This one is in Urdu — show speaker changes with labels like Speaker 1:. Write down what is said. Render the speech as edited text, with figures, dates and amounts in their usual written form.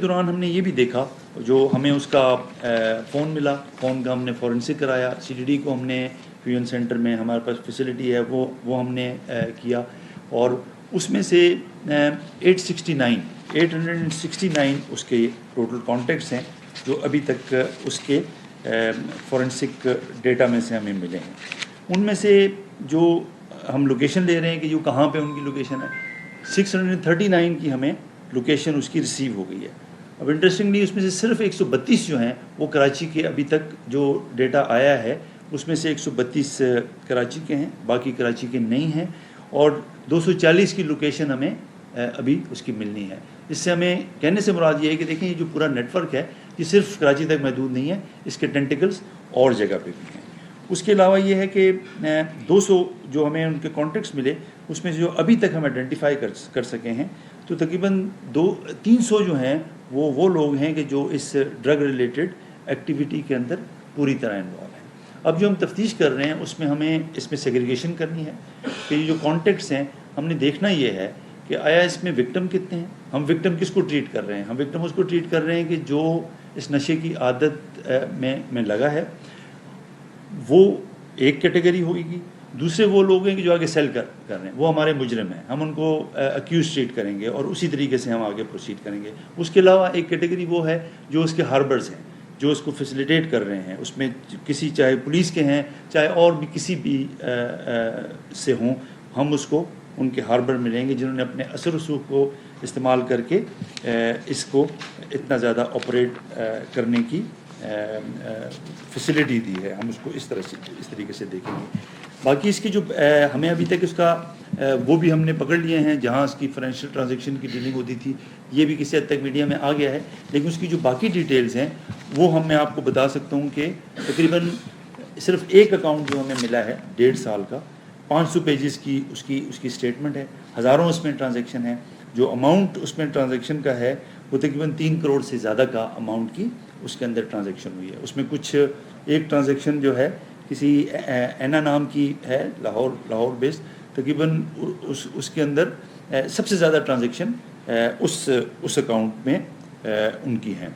Speaker 1: دوران ہم نے یہ بھی دیکھا، جو ہمیں اس کا فون ملا، فون کا ہم نے فورنسک کرایا، CDD کو ہم نے فیوژن سینٹر میں ہمارے پاس فیسلٹی ہے وہ ہم نے کیا، اور اس میں سے 869 اس کے ٹوٹل کانٹیکٹس ہیں جو ابھی تک اس کے فورنسک ڈیٹا میں سے ہمیں ملے ہیں۔ ان میں سے جو ہم لوکیشن لے رہے ہیں کہ جو کہاں پہ ان کی لوکیشن ہے، 639 کی ہمیں لوکیشن اس کی ریسیو ہو گئی ہے۔ اب انٹرسٹنگلی اس میں سے صرف 132 جو ہیں وہ کراچی کے ابھی تک جو ڈیٹا آیا ہے اس میں سے 132 کراچی کے ہیں، باقی کراچی کے نہیں ہیں، اور 240 کی لوکیشن ہمیں ابھی اس کی ملنی ہے۔ اس سے ہمیں کہنے سے مراد یہ ہے کہ دیکھیں یہ جو پورا نیٹ ورک ہے یہ صرف کراچی تک محدود نہیں ہے، اس کے ٹینٹیکلز اور جگہ پہ بھی ہیں۔ اس کے علاوہ یہ ہے کہ 200 جو ہمیں ان کے کانٹیکٹس ملے اس میں سے جو ابھی تک ہم آئیڈینٹیفائی کر سکے ہیں تو تقریباً 300 جو ہیں وہ لوگ ہیں کہ جو اس ڈرگ ریلیٹڈ ایکٹیویٹی کے اندر پوری طرح انوالو ہیں۔ اب جو ہم تفتیش کر رہے ہیں اس میں ہمیں اس میں سیگریگیشن کرنی ہے کہ یہ جو کانٹیکٹس ہیں ہم نے دیکھنا یہ ہے کہ آیا اس میں وکٹم کتنے ہیں، ہم وکٹم کس کو ٹریٹ کر رہے ہیں۔ ہم وکٹم اس کو ٹریٹ کر رہے ہیں کہ جو اس نشے کی عادت میں لگا ہے، وہ ایک کیٹیگری ہوگی۔ دوسرے وہ لوگ ہیں کہ جو آگے سیل کر رہے ہیں، وہ ہمارے مجرم ہیں، ہم ان کو اکیوز ٹریٹ کریں گے اور اسی طریقے سے ہم آگے پروسیڈ کریں گے۔ اس کے علاوہ ایک کیٹیگری وہ ہے جو اس کے ہاربرز ہیں، جو اس کو فیسیلیٹیٹ کر رہے ہیں، اس میں کسی چاہے پولیس کے ہیں چاہے اور بھی کسی بھی سے ہوں، ہم اس کو ان کے ہاربر ملیں گے جنہوں نے اپنے اثر رسوخ کو استعمال کر کے اس کو اتنا زیادہ آپریٹ کرنے کی فیسلٹی دی ہے۔ ہم اس کو اس طریقے سے دیکھیں گے۔ باقی اس کی جو ہمیں ابھی تک اس کا وہ بھی ہم نے پکڑ لیے ہیں جہاں اس کی فائنینشیل ٹرانزیکشن کی ڈیلنگ ہوتی تھی، یہ بھی کسی حد تک میڈیا میں آ گیا ہے، لیکن اس کی جو باقی ڈیٹیلز ہیں وہ میں آپ کو بتا سکتا ہوں کہ تقریباً صرف ایک اکاؤنٹ جو ہمیں ملا ہے 1.5 سال کا، 500 پیجز کی اس کی اسٹیٹمنٹ ہے، ہزاروں اس میں ٹرانزیکشن ہے، جو اماؤنٹ اس میں ٹرانزیکشن کا ہے وہ تقریباً 3 کروڑ سے زیادہ کا اماؤنٹ کی اس کے اندر ٹرانزیکشن ہوئی ہے۔ اس میں کچھ ایک ٹرانزیکشن جو ہے کسی اینا نام کی ہے، لاہور بیس، تقریباً اس کے اندر سب سے زیادہ ٹرانزیکشن اس اکاؤنٹ میں ان کی ہیں۔